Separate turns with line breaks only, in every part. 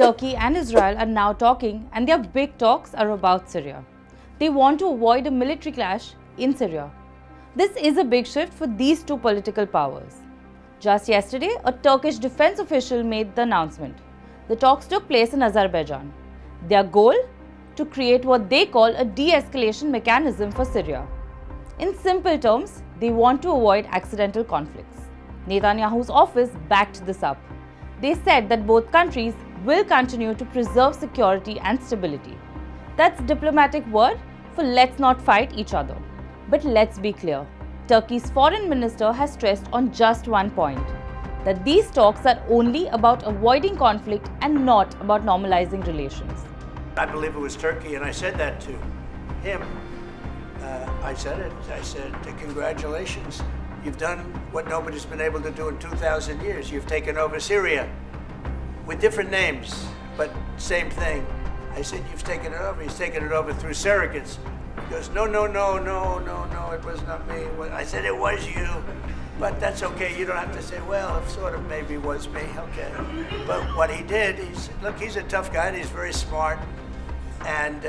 Turkey and Israel are now talking, and their big talks are about Syria. They want to avoid a military clash in Syria. This is a big shift for these two political powers. Just yesterday, a Turkish defense official made the announcement. The talks took place in Azerbaijan. Their goal? To create what they call a de-escalation mechanism for Syria. In simple terms, they want to avoid accidental conflicts. Netanyahu's office backed this up. They said that both countries will continue to preserve security and stability. That's diplomatic word for let's not fight each other. But let's be clear, Turkey's foreign minister has stressed on just one point, that these talks are only about avoiding conflict and not about normalizing relations.
I believe it was Turkey, and I said that to him. I said, congratulations. You've done what nobody's been able to do in 2,000 years. You've taken over Syria with different names, but same thing. I said, you've taken it over. He's taken it over through surrogates. He goes, no, it was not me. I said, it was you. But that's okay. You don't have to say, well, it sort of maybe was me. Okay. But what he did, he's a tough guy and he's very smart. And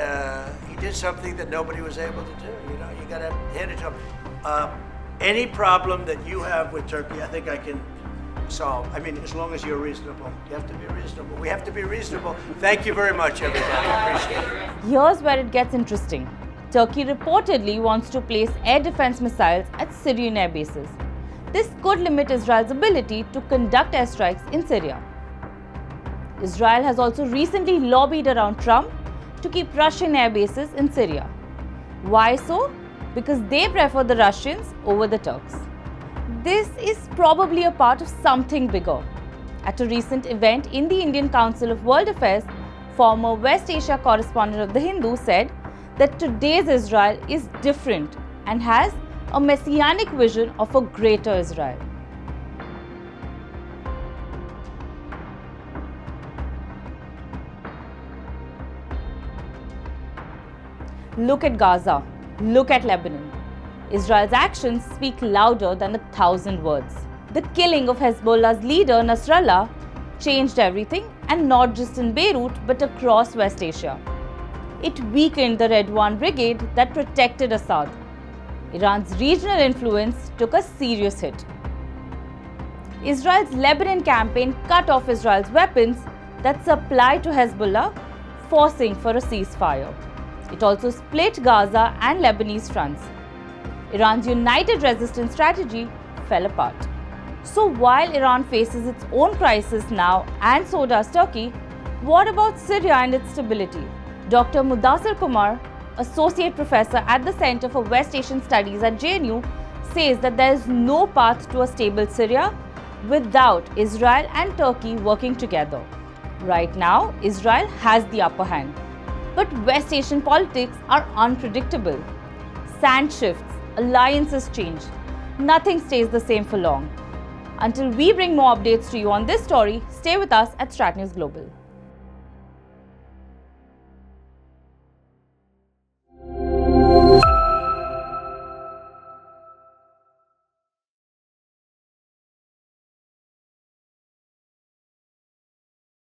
he did something that nobody was able to do. You know, you got to hand it to him. Any problem that you have with Turkey, I think I can solve. I mean, as long as you're reasonable. You have to be reasonable. We have to be reasonable. Thank you very much, everybody. Appreciate it.
Here's where it gets interesting. Turkey reportedly wants to place air defense missiles at Syrian air bases. This could limit Israel's ability to conduct airstrikes in Syria. Israel has also recently lobbied around Trump to keep Russian air bases in Syria. Why so? Because they prefer the Russians over the Turks. This is probably a part of something bigger. At a recent event in the Indian Council of World Affairs, former West Asia correspondent of The Hindu said that today's Israel is different and has a messianic vision of a greater Israel. Look at Gaza. Look at Lebanon. Israel's actions speak louder than 1,000 words. The killing of Hezbollah's leader Nasrallah changed everything, and not just in Beirut but across West Asia. It weakened the Redwan Brigade that protected Assad. Iran's regional influence took a serious hit. Israel's Lebanon campaign cut off Israel's weapons that supplied to Hezbollah, forcing for a ceasefire. It also split Gaza and Lebanese fronts. Iran's united resistance strategy fell apart. So while Iran faces its own crisis now, and so does Turkey, what about Syria and its stability? Dr. Mudassir Kumar, Associate Professor at the Center for West Asian Studies at JNU, says that there is no path to a stable Syria without Israel and Turkey working together. Right now, Israel has the upper hand. But West Asian politics are unpredictable. Sand shifts, alliances change. Nothing stays the same for long. Until we bring more updates to you on this story, stay with us at Strat News Global.